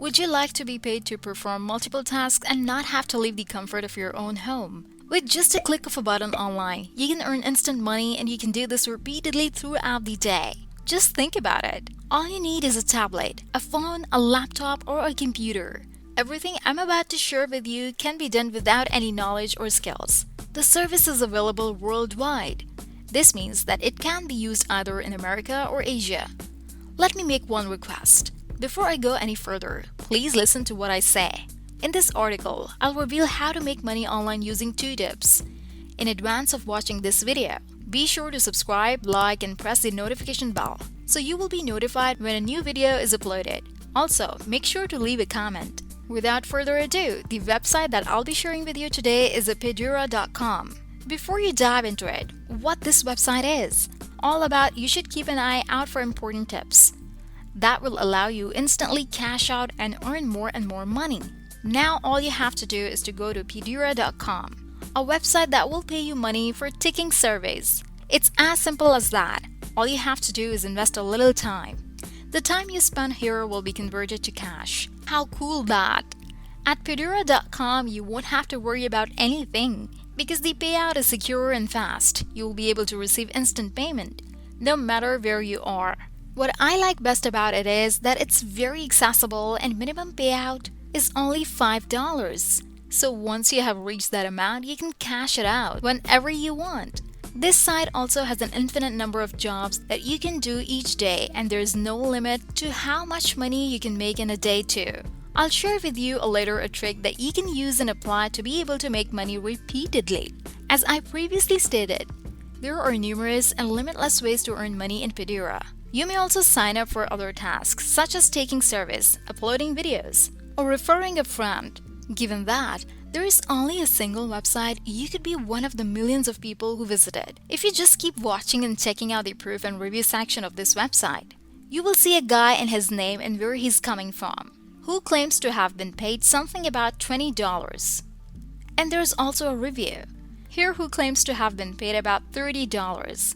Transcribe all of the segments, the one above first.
Would you like to be paid to perform multiple tasks and not have to leave the comfort of your own home? With just a click of a button online, you can earn instant money, and you can do this repeatedly throughout the day. Just think about it. All you need is a tablet, a phone, a laptop, or a computer. Everything I'm about to share with you can be done without any knowledge or skills. The service is available worldwide. This means that it can be used either in America or Asia. Let me make one request. Before I go any further, please listen to what I say. In this article, I'll reveal how to make money online using 2 tips. In advance of watching this video, be sure to subscribe, like, and press the notification bell so you will be notified when a new video is uploaded. Also, make sure to leave a comment. Without further ado, the website that I'll be sharing with you today is pedura.com. Before you dive into it, what this website is all about, you should keep an eye out for important tips that will allow you instantly cash out and earn more and more money. Now all you have to do is to go to pedura.com, a website that will pay you money for taking surveys. It's as simple as that. All you have to do is invest a little time. The time you spend here will be converted to cash. How cool that! At pedura.com, you won't have to worry about anything because the payout is secure and fast. You'll be able to receive instant payment no matter where you are. What I like best about it is that it's very accessible, and minimum payout is only $5. So once you have reached that amount, you can cash it out whenever you want. This site also has an infinite number of jobs that you can do each day, and there's no limit to how much money you can make in a day too. I'll share with you later a trick that you can use and apply to be able to make money repeatedly. As I previously stated, there are numerous and limitless ways to earn money in Pedura. You may also sign up for other tasks such as taking service, uploading videos, or referring a friend. Given that there is only a single website, you could be one of the millions of people who visit it. If you just keep watching and checking out the proof and review section of this website, you will see a guy and his name and where he's coming from, who claims to have been paid something about $20. And there's also a review here who claims to have been paid about $30.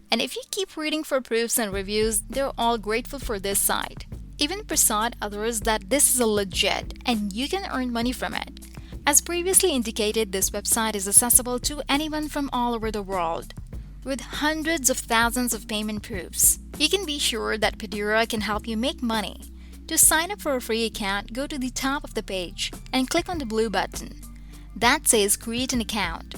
And if you keep reading for proofs and reviews, they're all grateful for this site. Even persuade others that this is a legit and you can earn money from it. As previously indicated, this website is accessible to anyone from all over the world, with hundreds of thousands of payment proofs. You can be sure that Pedura can help you make money. To sign up for a free account, go to the top of the page and click on the blue button that says Create an Account.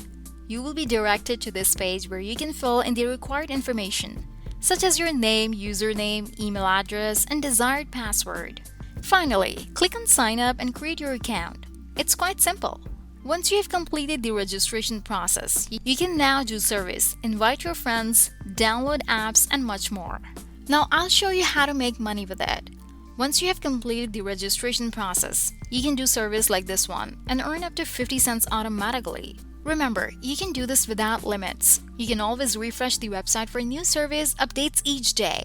You will be directed to this page where you can fill in the required information, such as your name, username, email address, and desired password. Finally, click on Sign Up and create your account. It's quite simple. Once you have completed the registration process, you can now do service, invite your friends, download apps, and much more. Now I'll show you how to make money with it. Once you have completed the registration process, you can do service like this one and earn up to 50 cents automatically. Remember, you can do this without limits. You can always refresh the website for new service updates each day.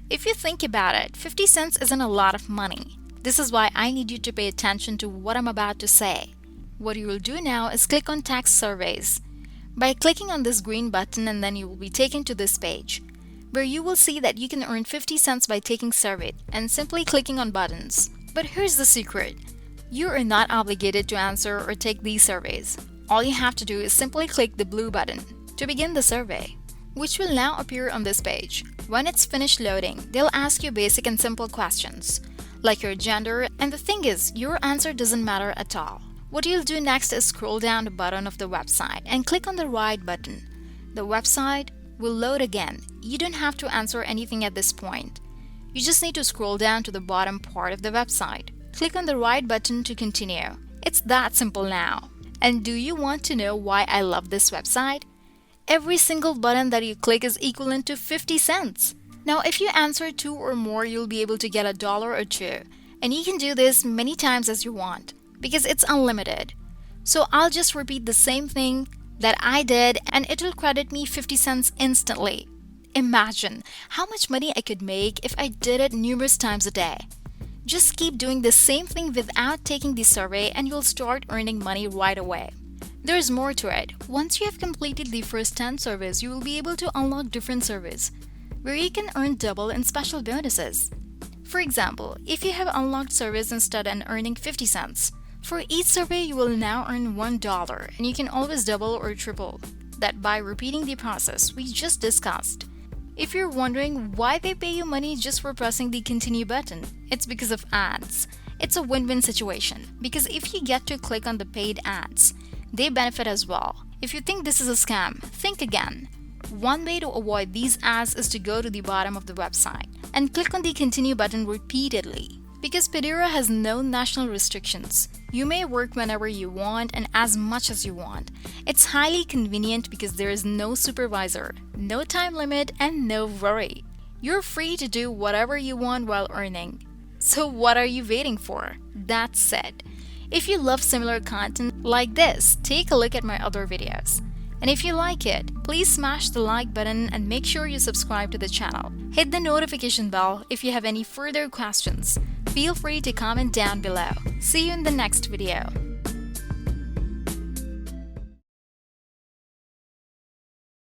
If you think about it, 50 cents isn't a lot of money. This is why I need you to pay attention to what I'm about to say. What you will do now is click on Tax Surveys. By clicking on this green button, and then you will be taken to this page, where you will see that you can earn 50 cents by taking survey and simply clicking on buttons. But here's the secret. You are not obligated to answer or take these surveys. All you have to do is simply click the blue button to begin the survey, which will now appear on this page. When it's finished loading, they'll ask you basic and simple questions, like your gender, and the thing is, your answer doesn't matter at all. What you'll do next is scroll down the bottom of the website and click on the right button. The website will load again. You don't have to answer anything at this point. You just need to scroll down to the bottom part of the website. Click on the right button to continue. It's that simple now. And do you want to know why I love this website? Every single button that you click is equivalent to 50 cents. Now, if you answer 2 or more, you'll be able to get $1 or 2. And you can do this many times as you want because it's unlimited. So I'll just repeat the same thing that I did and it will credit me 50 cents instantly. Imagine how much money I could make if I did it numerous times a day. Just keep doing the same thing without taking the survey and you'll start earning money right away. There's more to it. Once you have completed the first 10 surveys, you will be able to unlock different surveys where you can earn double and special bonuses. For example, if you have unlocked service instead and earning 50 cents, for each survey you will now earn $1 and you can always double or triple that by repeating the process we just discussed. If you're wondering why they pay you money just for pressing the continue button, it's because of ads. It's a win-win situation because if you get to click on the paid ads, they benefit as well. If you think this is a scam, think again. One way to avoid these ads is to go to the bottom of the website and click on the continue button repeatedly. Because Pedera has no national restrictions, you may work whenever you want and as much as you want. It's highly convenient because there is no supervisor, no time limit, and no worry. You're free to do whatever you want while earning. So what are you waiting for? That's it. If you love similar content like this, take a look at my other videos. And if you like it, please smash the like button and make sure you subscribe to the channel. Hit the notification bell if you have any further questions. Feel free to comment down below. See you in the next video.